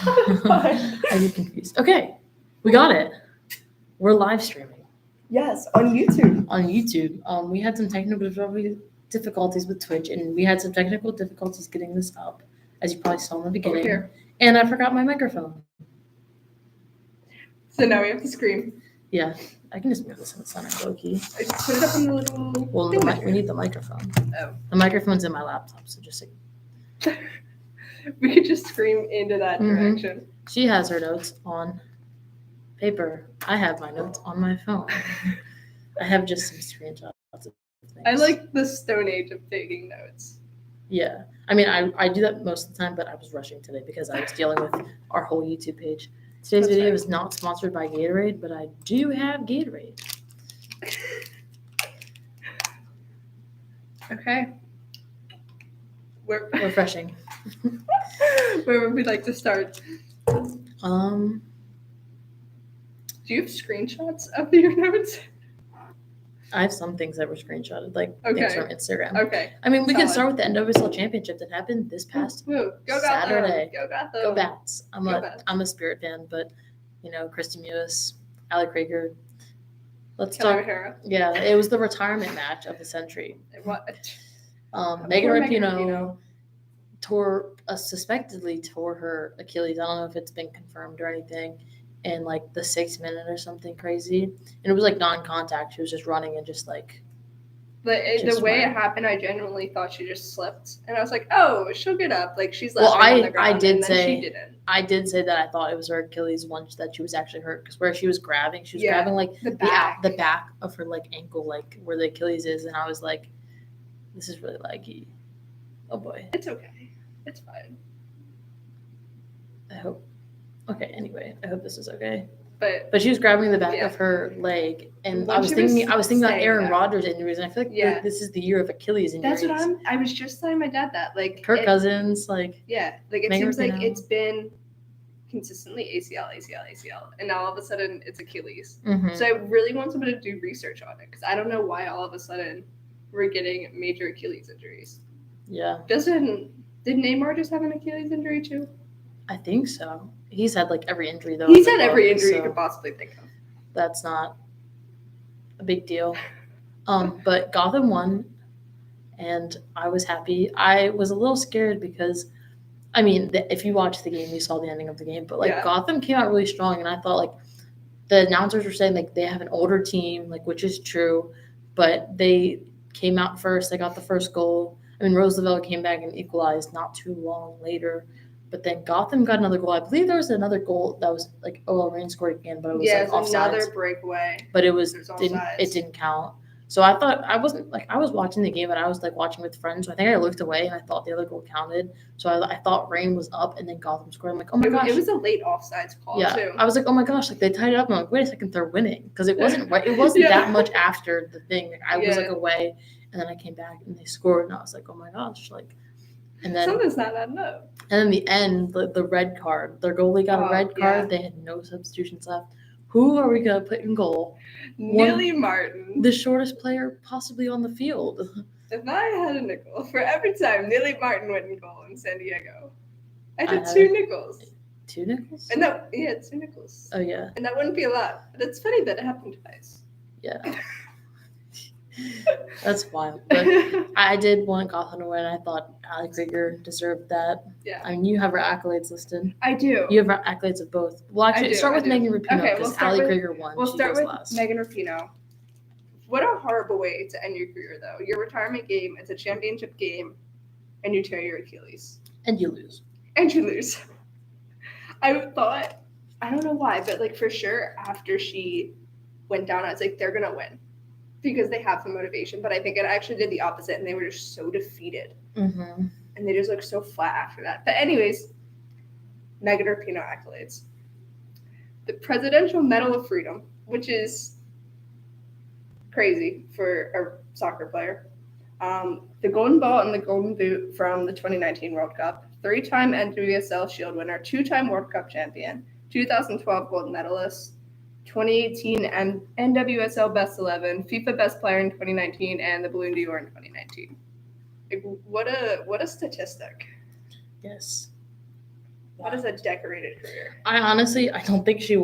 Fine. I get confused. Okay, we got it. We're live streaming Yes, on YouTube. on YouTube. We had some technical difficulties with Twitch, and we had some technical difficulties getting this up, as you probably saw in the beginning. Here. And I forgot my microphone. So now we have to scream. Yeah, I can just move this in the center, low-key. I just put it up on the little. Well, thing we need the microphone. Oh. The microphone's in my laptop, so just like, We could just scream into that Mhm. direction. she has her notes on paper. I have my notes on my phone. I have just some screenshots of things. I like the Stone Age of taking notes. Yeah, I mean, I do that most of the time, but I was rushing today because I was dealing with our whole YouTube page. Today's That's video right. is not sponsored by Gatorade, but I do have Gatorade. Okay. Where Refreshing. where would we like to start? Um, Do you have screenshots of your notes? I have some things that were screenshotted, like Okay. things from Instagram. Okay. I mean, we can Solid. start with the NWSL Championship that happened this past Woo. Go Saturday. Gotham. Go Gotham. Go Bats. Go Bats. I'm a Spirit fan, but Kristen Mewis, Ali Krieger. Let's Kelly talk. O'Hara. Yeah, it was the retirement match of the century. What? Megan Poor Rapinoe suspectedly tore her Achilles. I don't know if it's been confirmed or anything. In like the 6th minute or something crazy, and it was like non-contact. She was just running and just like. The Just way went. it happened, I genuinely thought she just slipped, and I was like, "Oh, she'll get up." Like she's Well, left on the I ground, did and then say- she didn't. I did say that I thought it was her Achilles once that she was actually hurt because where she was grabbing Yeah, like The the back of her like ankle, like where the Achilles is, and I was like, this is really laggy. Oh boy. It's okay. It's fine. I hope. Okay. Anyway, I hope this is okay. But She was grabbing the back Yeah. of her leg, and When I was she thinking was about saying Aaron that- Rodgers injuries, and I feel like Yeah. this is the year of Achilles injuries. that's what I was just telling my dad that like Kirk it- Cousins, like Yeah, like it Megan seems like Rapinoe. it's been consistently ACL, and now all of a sudden it's Achilles. mhm. So I really want someone to do research on it because I don't know why all of a sudden we're getting major Achilles injuries. yeah, Did Neymar just have an Achilles injury too? I think so. He's had like every injury though. He's in the had every club, injury you so could possibly think of. That's not a big deal. But Gotham won, and I was happy. I was a little scared because, I mean, if you watched the game, you saw the ending of the game. But like Yeah. Gotham came out really strong, and I thought like the announcers were saying like they have an older team, like which is true, but they came out first. They got the first goal. I mean, Roosevelt came back and equalized not too long later. But then Gotham got another goal. I believe there was another goal that was like OL Reign scored again, but it was Yeah, like it's offsides. another breakaway. But it was There's it offsides. didn't count. So I thought I wasn't like I was watching the game, but I was like watching with friends. So I think I looked away and I thought the other goal counted. So I thought Reign was up and then Gotham scored. I'm like, oh my gosh. It was a late offsides call Yeah, too. I was like, oh my gosh, like they tied it up. I'm like, wait a second, they're winning because it wasn't right. It wasn't Yeah. that much after the thing. Like, I was Yeah. like away, and then I came back and they scored, and I was like, oh my gosh, like, and then Something's not adding up. and then the end, the red card. Their goalie got Oh, a red card. yeah. They had no substitutions left. Who are we gonna put in goal? Nilly Martin. The shortest player possibly on the field. If I had a nickel for every time Nilly Martin went in goal in San Diego, I I did had 2 it. nickels. 2 nickels? And that, yeah, 2 nickels. Oh yeah, And that wouldn't be a lot. But it's funny that it happened twice. yeah. That's wild. But I did want Gotham to win. I thought Ali Krieger deserved that. Yeah. I mean, you have her accolades listed. I do. You have accolades of both. Well, actually, do, start I with do. Megan Rapinoe Okay, because we'll start Ali with- Krieger won. We'll She start goes with last. Megan Rapinoe. What a horrible way to end your career, though. Your retirement game, it's a championship game, and you tear your Achilles. And you lose. And you lose. I thought, I don't know why, but like for sure after she went down, I was like, they're going to win because they have the motivation. But I think it actually did the opposite, and they were just so defeated. Mm-hmm. And they just looked so flat after that. But anyways, Megan Rapinoe accolades. The Presidential Medal of Freedom, which is crazy for a soccer player. The Golden Ball and the Golden Boot from the 2019 World Cup. 3-time NWSL Shield winner, 2-time World Cup champion, 2012 gold medalist, 2018 NWSL Best 11, FIFA Best Player in 2019, and the Ballon d'Or in 2019. Like, what a statistic. Yes. That is a decorated career. I don't think she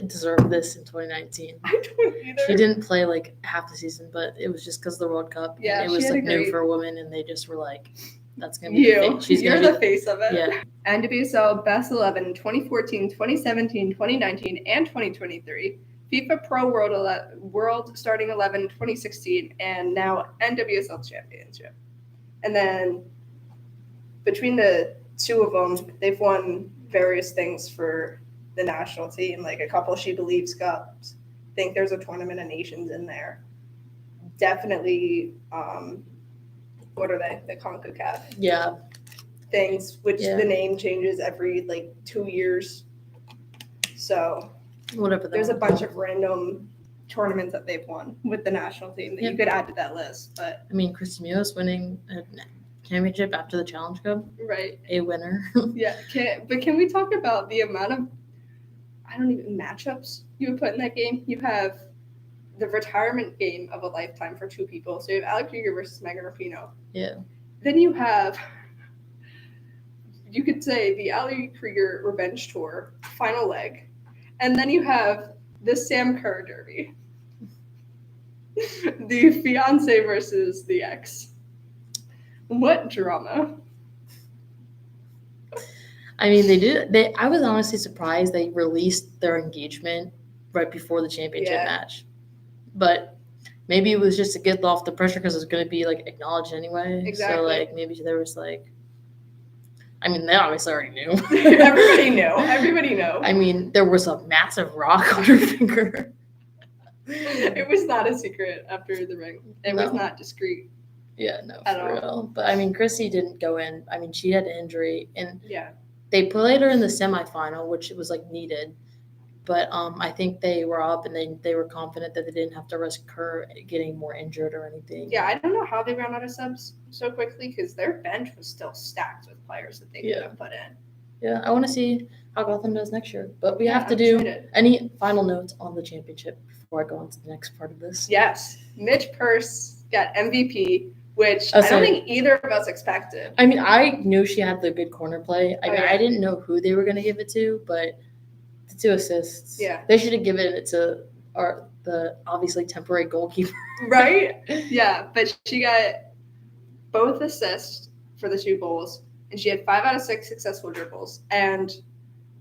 deserved this in 2019. I don't either. She didn't play like half the season, but it was just because of the World Cup. Yeah, and it she was had like a new great- for women, and they just were like, "That's gonna be the You. face. She's You're gonna the face of it. Yeah. NWSL Best 11 2014, 2017, 2019, and 2023. FIFA Pro World Starting 11 2016, and now NWSL Championship. And then between the two of them, they've won various things for the national team, like a couple She Believes Cups. I think there's a Tournament of Nations in there. Definitely, what are they? The CONCACAF Yeah, things, which Yeah. the name changes every like 2 years. So whatever. there's a bunch of random tournaments that they've won with the national team that you could add to that list. But I mean, Christy Munoz winning a championship after the Challenge Cup, right, a winner. yeah. Can we talk about the amount of matchups you would put in that game? You have the retirement game of a lifetime for two people. So you have Alex Krieger versus Megan Rapinoe. Yeah. Then you have, you could say, the Ali Krieger Revenge Tour final leg. And then you have the Sam Kerr Derby. The fiance versus the ex. What drama. I mean, I was honestly surprised they released their engagement right before the championship Yeah. match. But maybe it was just to get off the pressure because it was going to be like acknowledged anyway. Exactly. So like maybe there was like, I mean, they obviously already knew. Everybody knew. Everybody knew. I mean, there was a massive rock on her finger. It was not a secret after the ring. It was No. not discreet. Yeah, no, At for all. real. But I mean, Chrissy didn't go in. I mean, she had an injury, and Yeah. they played her in the semifinal, which was like needed. But I think they were up, and they were confident that they didn't have to risk her getting more injured or anything. Yeah, I don't know how they ran out of subs so quickly because their bench was still stacked with players that they could have put in. Yeah, I want to see how Gotham does next year. But we Yeah, have to I'm do excited. any final notes on the championship before I go on to the next part of this. Yes, Mitch Purse got MVP, which Oh, I don't sorry. think either of us expected. I mean, I knew she had the good corner play. I Oh, mean, yeah. I didn't know who they were going to give it to, but the 2 assists. Yeah. They should have given it to the obviously temporary goalkeeper. Right? Yeah, but she got both assists for the 2 goals, and she had 5 out of 6 successful dribbles. And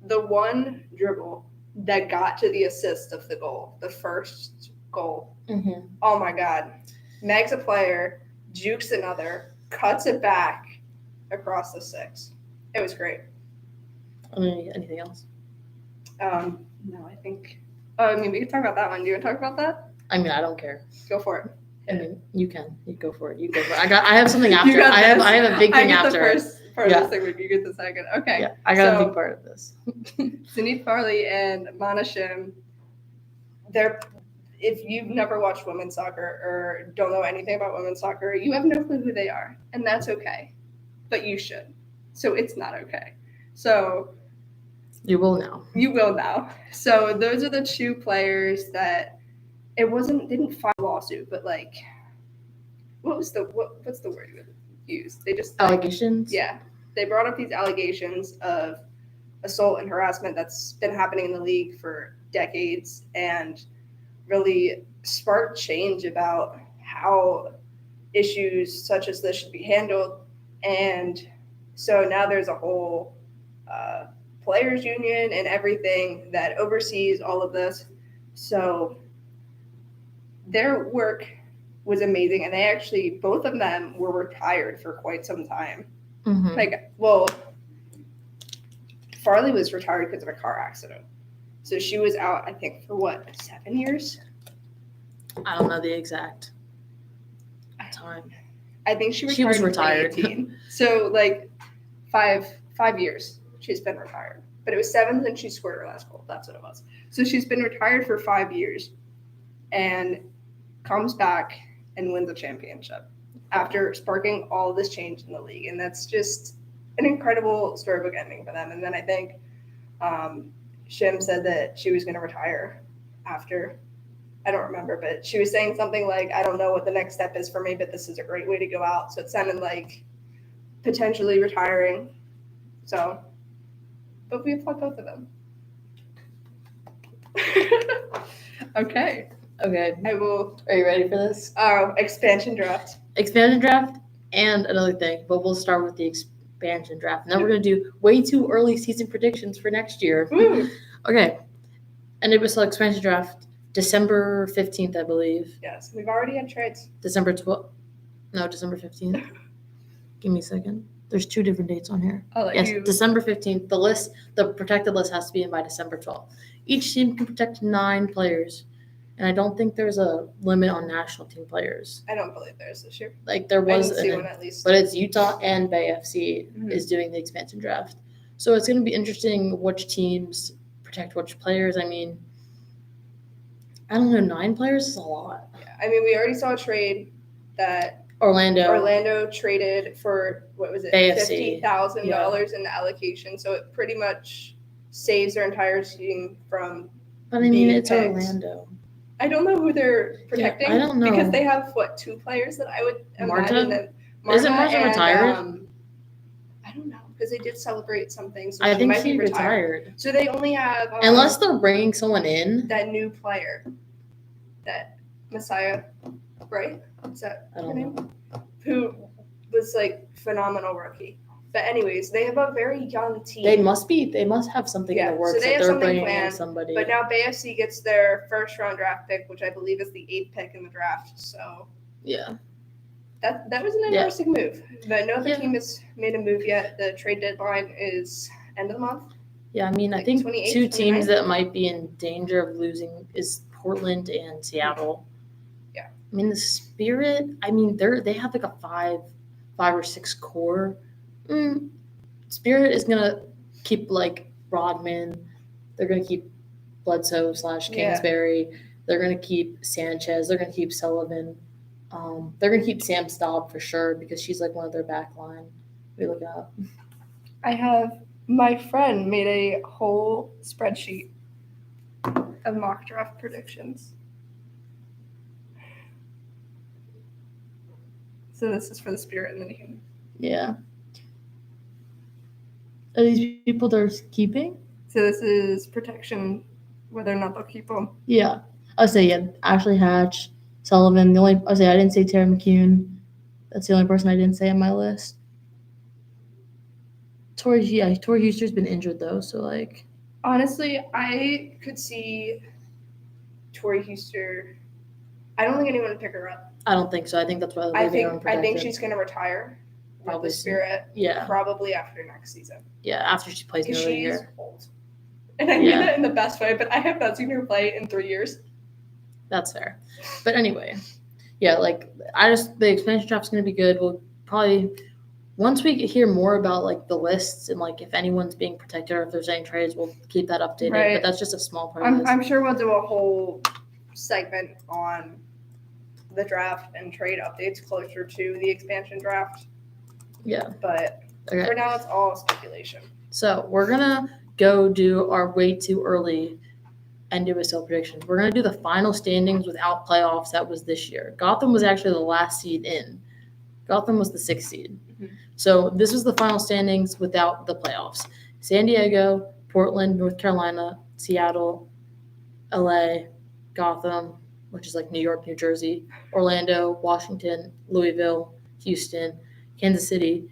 the one dribble that got to the assist of the goal, the first goal, Mm-hmm. oh my God. Meg's a player, jukes another, cuts it back across the 6. It was great. Anything else? No, I think. Oh, I mean, we can talk about that one. Do you want to talk about that? I mean, I don't care. Go for it. I mean, you can. You go for it. You go for it. I have something after. You got I have this. a big thing I get after. the first part Yeah. of this segment. You get the second. Okay. Yeah, I got a So- big part of this. Sunit Farley and Mana Shim, if you've never watched women's soccer or don't know anything about women's soccer, you have no clue who they are. And that's okay. But you should. So it's not okay. So You will now. you will now. So those are the 2 players that didn't file a lawsuit, but like, what's the word you would use? They just Allegations? yeah, they brought up these allegations of assault and harassment that's been happening in the league for decades and really sparked change about how issues such as this should be handled. And so now there's a whole players union and everything that oversees all of this. So their work was amazing. And they actually, both of them were retired for quite some time. Mm-hmm. Like, well, Farley was retired because of a car accident. So she was out, I think, for what, 7 years? I don't know the exact time. I think she She was retired retired. in 2018. So like 5 years she's been retired. But it was 7 since she scored her last goal. That's what it was. So she's been retired for 5 years and comes back and wins a championship after sparking all this change in the league. And that's just an incredible storybook ending for them. And then I think Shim said that she was going to retire after. I don't remember, but she was saying something like, I don't know what the next step is for me, but this is a great way to go out. So it sounded like potentially retiring. So but we applaud both of them. Okay, Okay. I will. Are you ready for this? Expansion draft. Expansion draft and another thing, but we'll start with the expansion draft. And then we're going to do way too early season predictions for next year. Woo! Okay. NWSL expansion draft, December 15th, I believe. Yes, we've already had trades. December 12th. No, December 15th. Give me a second. There's two different dates on here. I'll let Yes, you. December 15th. The protected list has to be in by December 12th. Each team can protect 9 players. And I don't think there's a limit on national team players. I don't believe there is this year. Like there I was didn't see an one at least. but it's Utah and Bay FC Mhm. is doing the expansion draft. So it's going to be interesting which teams protect which players. I mean, I don't know, 9 players is a lot. Yeah, I mean, we already saw a trade that Orlando traded for, what was it, Bay FC. $50,000 in allocation. So it pretty much saves their entire team from. but I mean, being it's picked. Orlando. I don't know who they're protecting. I don't know. Because they have, 2 players that I would Marta? imagine that. Isn't Marta and, retired? I don't know, because they did celebrate something. So I she think might she be retired. retired. So they only have. Unless they're bringing someone in. that new player, that Messiah, right? Is that I her don't name? know. Who was phenomenal rookie. But anyways, they have a very young team. They must have something in Yeah, the so works they that have they're something bringing in planned, somebody. But now Bay FC gets their first round draft pick, which I believe is the 8th pick in the draft. So yeah. that was an Yeah. interesting move. But no other Yeah. team has made a move yet. The trade deadline is end of the month. Yeah, I mean, I Like think 28th, 2 teams 29th? that might be in danger of losing is Portland and Seattle. Yeah. I mean, the Spirit, I mean, they have like a 5 or 6 core. Spirit is going to keep like Rodman. They're going to keep Bledsoe / Kingsbury. They're going to keep Sanchez. They're going to keep Sullivan. They're going to keep Sam Staub for sure because she's like one of their back line. We look it up. I have my friend made a whole spreadsheet of mock draft predictions. So this is for the Spirit and the Human. Yeah. Are these people they're keeping? So this is protection, whether or not they'll keep them. Yeah. I'll say, yeah, Ashley Hatch, Sullivan. I didn't say Tara McCune. That's the only person I didn't say on my list. Tori Huster's been injured though, so like. Honestly, I could see Tori Huster. I don't think anyone would pick her up. I don't think so. I think that's why I think she's going to retire with Probably the Spirit. Yeah. Probably after next season. Yeah, after she plays Because another she's year. old. And I mean that in the best way, but I have not seen her play in 3 years. That's fair. But anyway, yeah, like the expansion draft's gonna be good. We'll probably once we hear more about like the lists and like if anyone's being protected or if there's any trades, we'll keep that updated. Right. But that's just a small part of this. I'm sure we'll do a whole segment on the draft and trade updates closer to the expansion draft. Yeah. But Okay. for now, it's all speculation. So we're gonna go do our way too early NWSL predictions. We're gonna do the final standings without playoffs. That was this year. Gotham was actually the last seed in. Gotham was the 6th seed. Mhm. So this was the final standings without the playoffs. San Diego, Portland, North Carolina, Seattle, LA, Gotham, which is like New York, New Jersey, Orlando, Washington, Louisville, Houston, Kansas City,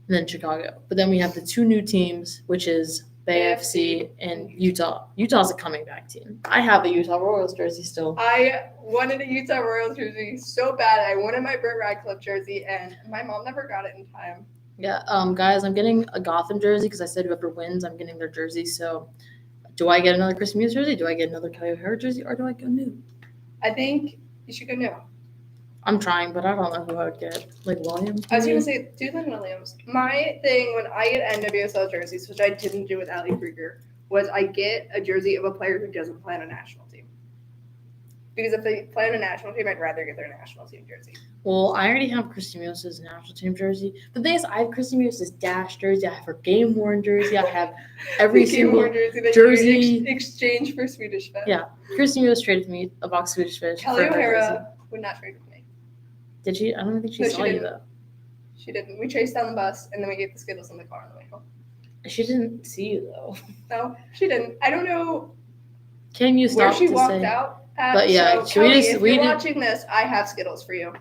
and then Chicago. But then we have the 2 new teams, which is Bay FC and Utah. Utah's a coming back team. I have a Utah Royals jersey still. I wanted a Utah Royals jersey so bad. I wanted my Brett Radcliffe jersey, and my mom never got it in time. Yeah, guys, I'm getting a Gotham jersey because I said whoever wins, I'm getting their jersey. So do I get another Chris Muse jersey? Do I get another Kelly O'Hara jersey? Or do I go new? I think you should go new. I'm trying, but I don't know who I would get. Like Williams? I was maybe? going to say, Doolin Williams. My thing when I get NWSL jerseys, which I didn't do with Ali Krieger, was I get a jersey of a player who doesn't play on a national team. Because if they play on a national team, I'd rather get their national team jersey. Well, I already have Christy Muse's national team jersey. The thing is, I have Christy Muse's Dash jersey. I have her game worn jersey. I have every The single Game jersey that jersey. you exchange for Swedish Fish. Yeah. Christy Muse traded me a box of Swedish Fish. Kelly for her jersey. O'Hara would not trade with me. Did she? I don't think she No, saw she you didn't. though. She didn't. We chased down the bus, and then we gave the Skittles in the car on the way home. She didn't see you though. No, she didn't. I don't know Can you where stop she to walked say out at. But yeah, so should we Kelly, just- if we you're did- watching this, I have Skittles for you.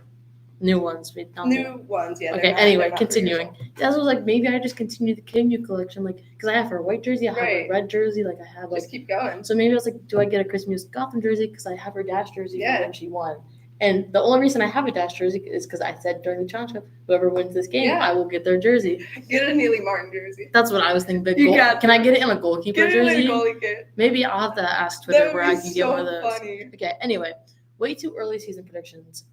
new ones? We not New ones, yeah. Okay. Anyway, continuing. That's was like maybe I just continue the KMU collection, like because I have her white jersey, I have Right. her red jersey, like I have like. Just keep going. So maybe I was like, do I get a Chris Music Gotham jersey because I have her Dash jersey Yeah. from when she won? And the only reason I have a Dash jersey is because I said during the challenge cup, whoever wins this game, Yeah. I will get their jersey. Get a Neely Martin jersey. That's what I was thinking. But You got can I get it in a goalkeeper Get it in jersey? a goalie kit. Maybe I'll have to ask Twitter That where would I be can get one of so those. funny. Okay. Anyway, way too early season predictions.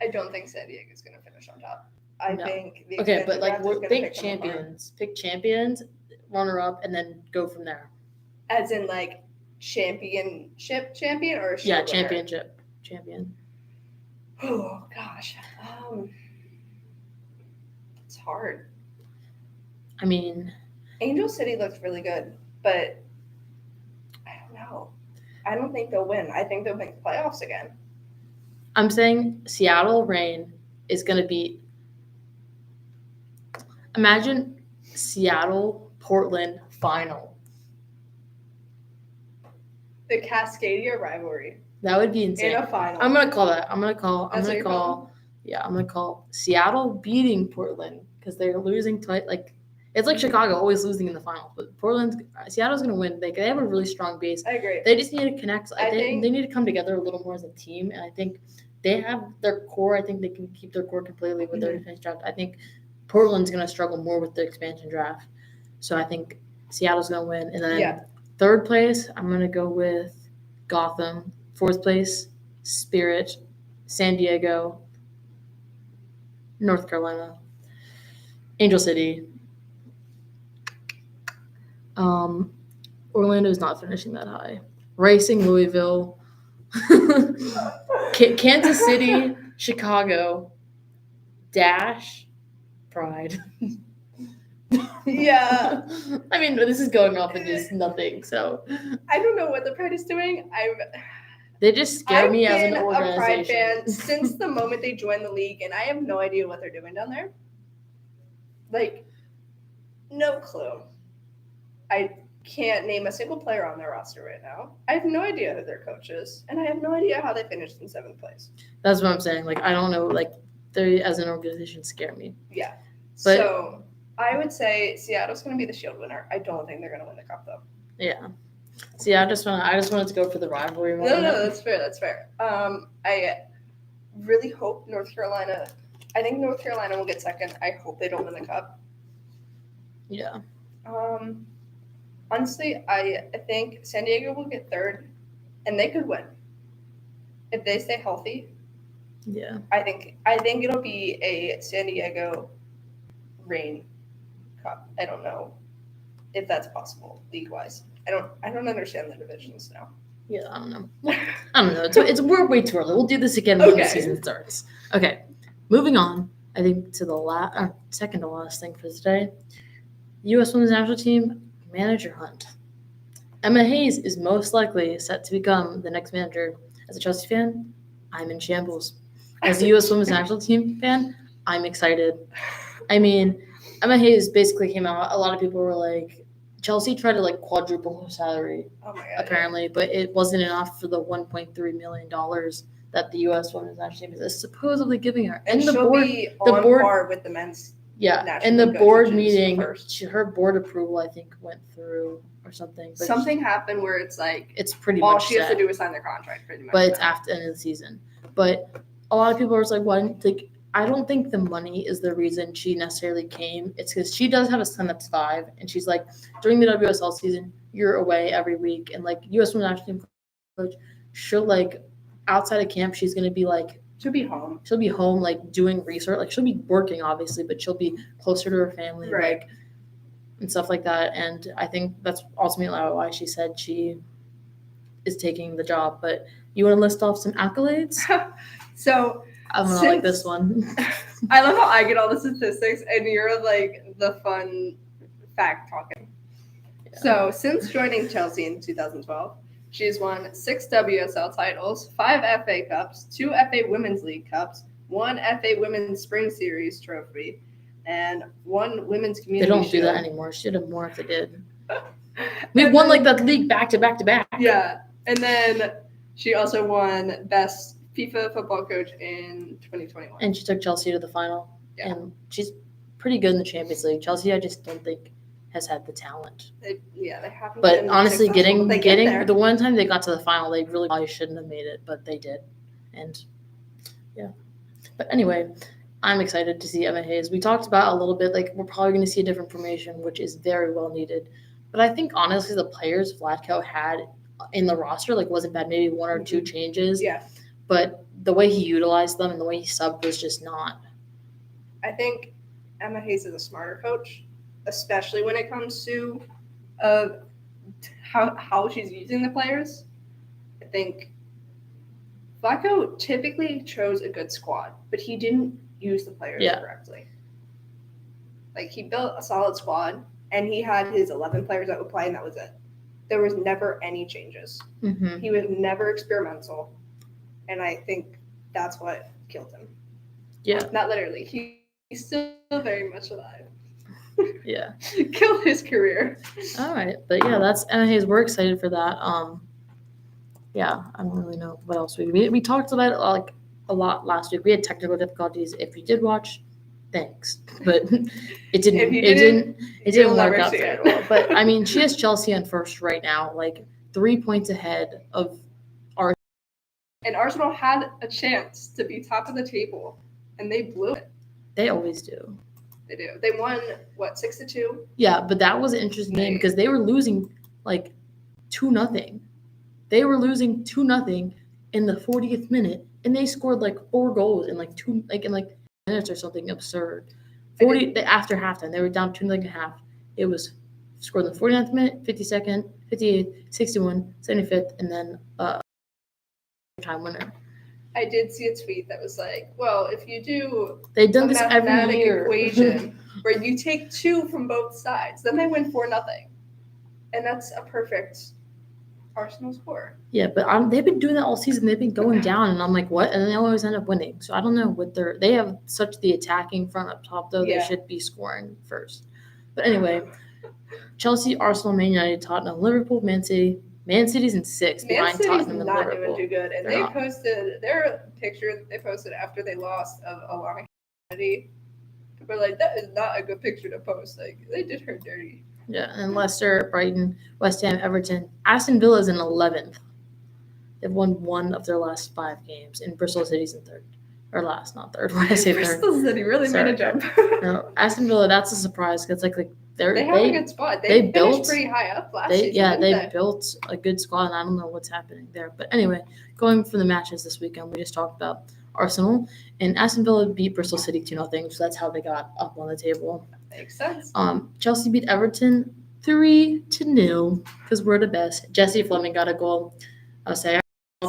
I don't think San Diego's going to finish on top. I No. think the Okay, expansion but like draft is gonna think pick them apart. champions. Pick champions, runner up, and then go from there. As in like championship champion or Yeah, shield winner? championship champion. Oh gosh, it's hard. I mean, Angel City looks really good, but I don't know. I don't think they'll win. I think they'll make the playoffs again. I'm saying Seattle Reign is going to beat. Imagine Seattle Portland final. The Cascadia rivalry That would be in insane. a final. I'm gonna call that. I'm gonna call. That's what you're calling? I'm gonna call Seattle beating Portland because they're losing to like. It's like Chicago always losing in the finals, but Seattle's gonna win. They have a really strong base. I agree. They just need to connect. I think- they need to come together a little more as a team, and I think they have their core. I think they can keep their core completely with their Mhm. defense draft. I think Portland's gonna struggle more with the expansion draft, so I think Seattle's gonna win. And then Yeah. third place, I'm gonna go with Gotham. Fourth place, Spirit, San Diego, North Carolina, Angel City. Orlando's not finishing that high. Racing Louisville, Kansas City, Chicago, Dash, Pride. Yeah. I mean, this is going off into just nothing. So I don't know what the Pride is doing. they just scare I've me as been an a Pride organization. fan since the moment they joined the league, and I have no idea what they're doing down there. Like, no clue. I can't name a single player on their roster right now. I have no idea who their coach is, and I have no idea how they finished in 7th place. That's what I'm saying. Like, I don't know. Like, they as an organization scare me. Yeah. But- So I would say Seattle's going to be the Shield winner. I don't think they're going to win the cup though. Yeah. See, I just wanted to go for the rivalry. more No, than that. that's fair. That's fair. I really hope North Carolina. I think North Carolina will get second. I hope they don't win the cup. Yeah. Honestly, I think San Diego will get third, and they could win if they stay healthy. Yeah. I think it'll be a San Diego Reign Cup. I don't know if that's possible league wise. I don't understand the divisions now. Yeah. I don't know. I don't know. We're way too early. We'll do this again when the Okay. season starts. Okay. Moving on. I think to the second to last thing for today. U.S. Women's National Team manager hunt. Emma Hayes is most likely set to become the next manager. As a Chelsea fan, I'm in shambles. As a U.S. Women's National Team fan, I'm excited. I mean, Emma Hayes basically came out. A lot of people were like, Chelsea tried to like quadruple her salary Oh my god. apparently, but it wasn't enough for the $1.3 million that the U.S. Women's National Team is supposedly giving her. And the she'll board, be the on board- par with the men's. yeah, national in the board negotiations meeting, first. her board approval I think went through or something. But Something happened where it's like it's pretty all much she has set. to do is sign their contract, pretty much. But it's now. after the end of the season. But a lot of people are just like, why didn't like? I don't think the money is the reason she necessarily came. It's because she does have a son that's 5, and she's like, during the WSL season, you're away every week, and like U.S. Women's National Team coach, she'll like outside of camp, she's gonna be like, She'll be home. she'll be home like doing research, like she'll be working obviously, but she'll be closer to her family, Right. like and stuff like that. And I think that's ultimately why she said she is taking the job. But you want to list off some accolades? So I'm gonna like Since- this one. I love how I get all the statistics and you're like the fun fact talking. Yeah. So since joining Chelsea in 2012, she's won 6 WSL titles, 5 FA Cups, 2 FA Women's League Cups, 1 FA Women's Spring Series trophy, and one women's They community don't do that shield. anymore. Should have more if they did. We won like that league back to back to back. Yeah, and then she also won Best FIFA Football Coach in 2021. And she took Chelsea to the final. Yeah. And she's pretty good in the Champions League. Chelsea, I just don't think has had the talent. They haven't. But been honestly, successful. They get there. the one time they got to the final, they really probably shouldn't have made it, but they did. And yeah. But anyway, I'm excited to see Emma Hayes. We talked about a little bit, like we're probably going to see a different formation, which is very well needed. But I think honestly, the players Vlatko had in the roster like wasn't bad. Maybe one or two changes. Yeah. But the way he utilized them and the way he subbed was just not. I think Emma Hayes is a smarter coach, especially when it comes to how she's using the players. I think Vlatko typically chose a good squad, but he didn't use the players correctly. Like he built a solid squad, and he had his 11 players that would play, and that was it. There was never any changes. Mm-hmm. He was never experimental, and I think that's what killed him. Yeah. Not literally. He's still very much alive. Yeah. Killed his career. All right. But yeah, that's Emma Hayes. We're excited for that. Yeah, I don't really know what else we talked about it like a lot last week. We had technical difficulties. If you did watch, thanks. But it didn't If you it didn't, didn't you'll work never out see very it. well. But I mean, she has Chelsea in first right now, like 3 points ahead of And Arsenal had a chance to be top of the table, and they blew it. they always do. They do. They won, 6-2? Yeah, but that was an interesting game because they were losing like 2-0. They were losing 2-0 in the 40th minute, and they scored like 4 goals in like minutes or something absurd. 40 after halftime, they were down 2-0 at half. It was scored in the 49th minute, 52nd, 58th, 61, 75th, and then time winner. I did see a tweet that was like, well, if you do They've done a this every mathematic year. equation where you take 2 from both sides, then they win 4-0. And that's a perfect Arsenal score. Yeah, but they've been doing that all season. They've been going down, and I'm like, what? And then they always end up winning. So I don't know what they have such the attacking front up top, though. Yeah. They should be scoring first. But anyway, Chelsea, Arsenal, Man United, Tottenham, Liverpool, Man City. Man City's in 6th Man behind City's Tottenham and not Liverpool. doing too good. And They're they not. posted their picture they posted after they lost of Alana Kennedy. People are like, that is not a good picture to post. Like, they did her dirty. Yeah, and Leicester, Brighton, West Ham, Everton. Aston Villa's in 11th. They've won 1 of their last 5 games, and Bristol City's in 3rd. Or last, not 3rd. Why did I say 3rd? Bristol City really made a Sorry. jump. No, Aston Villa, that's a surprise because like They have a good spot. They finished built- pretty high up last season. They didn't built a good squad, and I don't know what's happening there. But anyway, going for the matches this weekend, we just talked about Arsenal and Aston Villa beat Bristol City 2-0, so that's how they got up on the table. Makes sense. Chelsea beat Everton 3-0 because we're the best. Jesse Fleming got a goal. I'll say,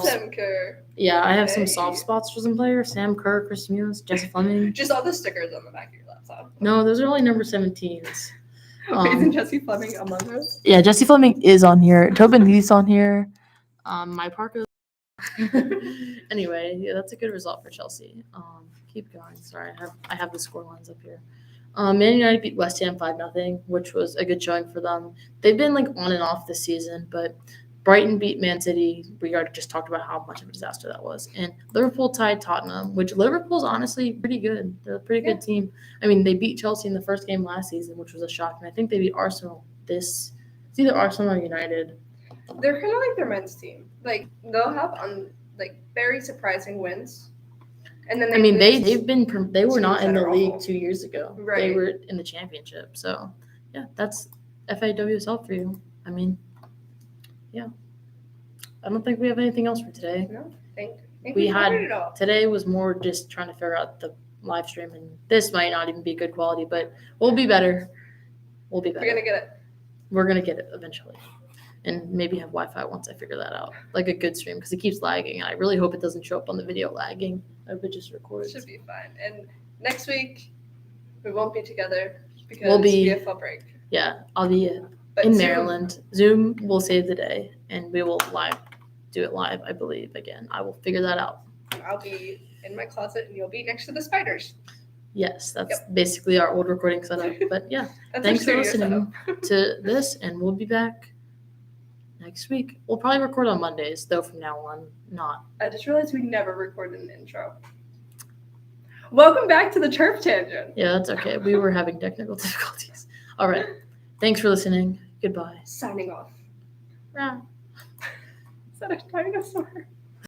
Sam Kerr. yeah, I have some Hey. soft spots for some players: Sam Kerr, Chris Mewes, Jesse Fleming. Just all the stickers on the back of your laptop. No, those are only number 17s. Isn't Jesse Fleming among those? Yeah, Jesse Fleming is on here. Tobin Heath's on here. My Parker. Anyway, yeah, that's a good result for Chelsea. Keep going. Sorry, I have the score lines up here. Man United beat West Ham 5-0, which was a good showing for them. They've been like on and off this season, but Brighton beat Man City. We already just talked about how much of a disaster that was. And Liverpool tied Tottenham, which Liverpool's honestly pretty good. They're a pretty good team. I mean, they beat Chelsea in the first game last season, which was a shock. And I think they beat Arsenal it's either Arsenal or United. They're kind of like their men's team. Like, they'll have very surprising wins. And then I mean, lose. they were teams not in that the are league awful. 2 years ago. They Right. were in the championship. So, yeah, that's FAWSL for you. I mean, yeah. I don't think we have anything else for today. No, think We we had- covered it all. Today was more just trying to figure out the live stream, and this might not even be good quality, but we'll be better. We'll be better. We're gonna get it. We're gonna get it eventually, and maybe have Wi-Fi once I figure that out, like a good stream, because it keeps lagging. I really hope it doesn't show up on the video lagging. I would just record. It should be fine. And next week we won't be together because We'll be- we have fall break. Yeah, I'll be But in Zoom- Maryland. Zoom will save the day, and we will do it live. I believe again. I will figure that out. I'll be in my closet and you'll be next to the spiders. Yes, that's basically our old recording setup. But yeah, That's thanks our for studio listening setup. to this, and we'll be back next week. We'll probably record on Mondays, though, from now on. Not. I just realized we never recorded an intro. Welcome back to the Turf Tangent. Yeah, that's okay. We were having technical difficulties. All right. Thanks for listening. Goodbye. Signing off. Rah. Is that a dinosaur?